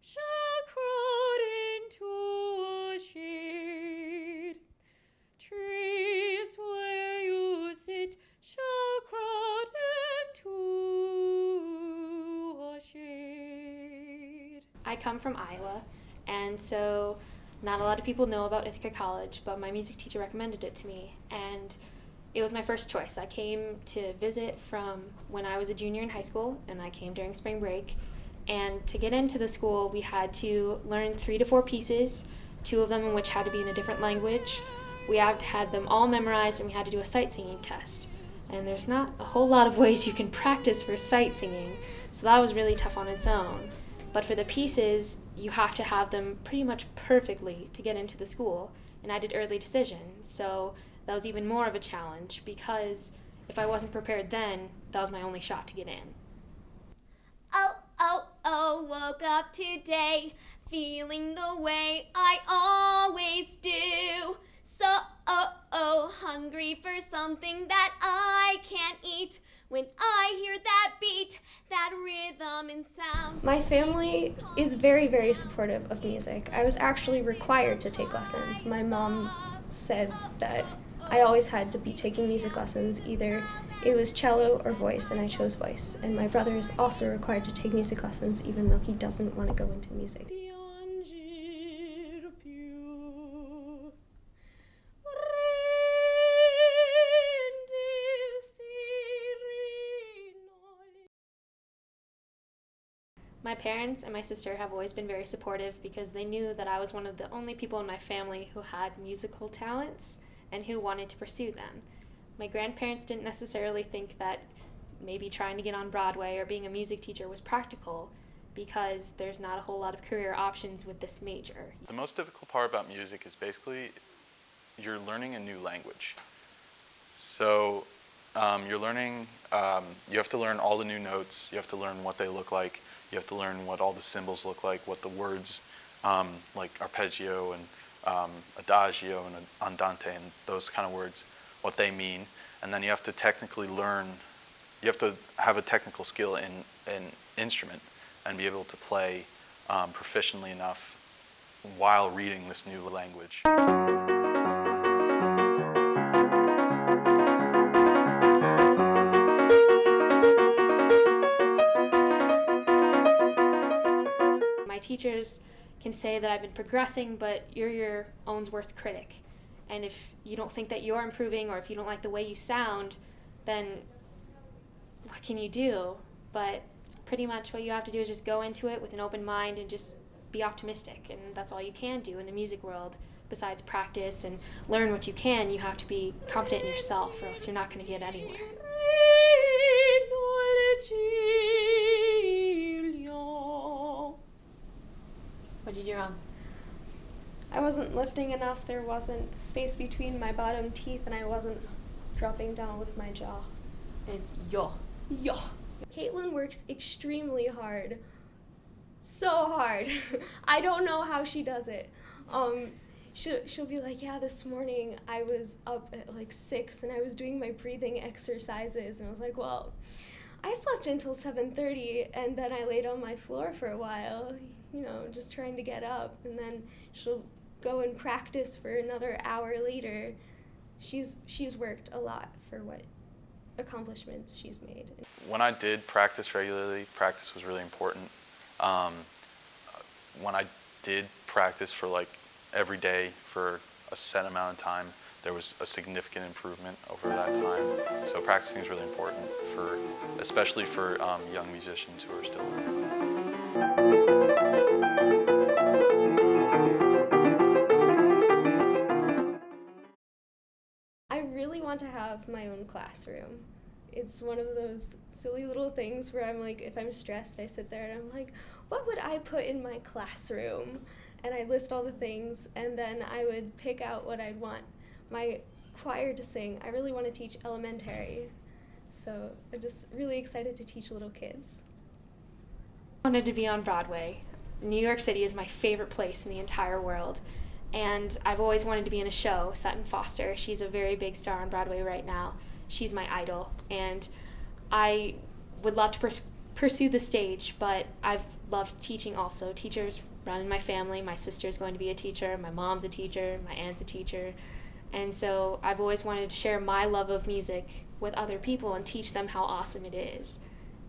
shall crowd into a shade. Trees where you sit shall crowd into a shade. I come from Iowa, and so not a lot of people know about Ithaca College, but my music teacher recommended it to me, and it was my first choice. I came to visit from when I was a junior in high school, and I came during spring break. And to get into the school, we had to learn 3 to 4 pieces, 2 of them in which had to be in a different language. We had them all memorized, and we had to do a sight singing test. And there's not a whole lot of ways you can practice for sight singing, so that was really tough on its own. But for the pieces, you have to have them pretty much perfectly to get into the school. And I did early decision, so that was even more of a challenge because if I wasn't prepared then, that was my only shot to get in. Oh, woke up today, feeling the way I always do. So, hungry for something that I can't eat. When I hear that beat, that rhythm and sound. My family is very, very supportive of music. I was actually required to take lessons. My mom said that I always had to be taking music lessons. Either it was cello or voice, and I chose voice. And my brother is also required to take music lessons, even though he doesn't want to go into music. My parents and my sister have always been very supportive because they knew that I was one of the only people in my family who had musical talents and who wanted to pursue them. My grandparents didn't necessarily think that maybe trying to get on Broadway or being a music teacher was practical because there's not a whole lot of career options with this major. The most difficult part about music is basically you're learning a new language. So you're learning, you have to learn all the new notes, you have to learn what they look like, you have to learn what all the symbols look like, what the words like arpeggio and adagio and andante and those kind of words, what they mean. And then you have to technically learn, you have to have a technical skill in an instrument and be able to play proficiently enough while reading this new language. My teachers can say that I've been progressing, but you're your own worst critic. And if you don't think that you're improving or if you don't like the way you sound, then what can you do? But pretty much what you have to do is just go into it with an open mind and just be optimistic. And that's all you can do in the music world. Besides practice and learn what you can, you have to be confident in yourself or else you're not going to get anywhere. What did you do wrong? I wasn't lifting enough, there wasn't space between my bottom teeth, and I wasn't dropping down with my jaw. It's yo. Yo. Caitlin works extremely hard. So hard. I don't know how she does it. She'll be like, yeah, this morning I was up at like 6 and I was doing my breathing exercises, and I was like, well, I slept until 7:30 and then I laid on my floor for a while, just trying to get up, and then she'll go and practice for another hour later. She's worked a lot for what accomplishments she's made. When I did practice regularly, practice was really important. When I did practice for like every day for a set amount of time, there was a significant improvement over that time. So practicing is really important, especially for young musicians who are still learning. I really want to have my own classroom. It's one of those silly little things where I'm like, if I'm stressed, I sit there and I'm like, what would I put in my classroom? And I list all the things, and then I would pick out what I'd want my choir to sing. I really want to teach elementary, so I'm just really excited to teach little kids. I wanted to be on Broadway. New York City is my favorite place in the entire world, and I've always wanted to be in a show. Sutton Foster, she's a very big star on Broadway right now. She's my idol, and I would love to pursue the stage, but I've loved teaching also. Teachers run in my family. My sister's going to be a teacher. My mom's a teacher. My aunt's a teacher. And so I've always wanted to share my love of music with other people and teach them how awesome it is.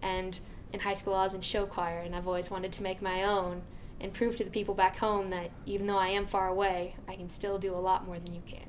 And in high school I was in show choir, and I've always wanted to make my own and prove to the people back home that even though I am far away, I can still do a lot more than you can.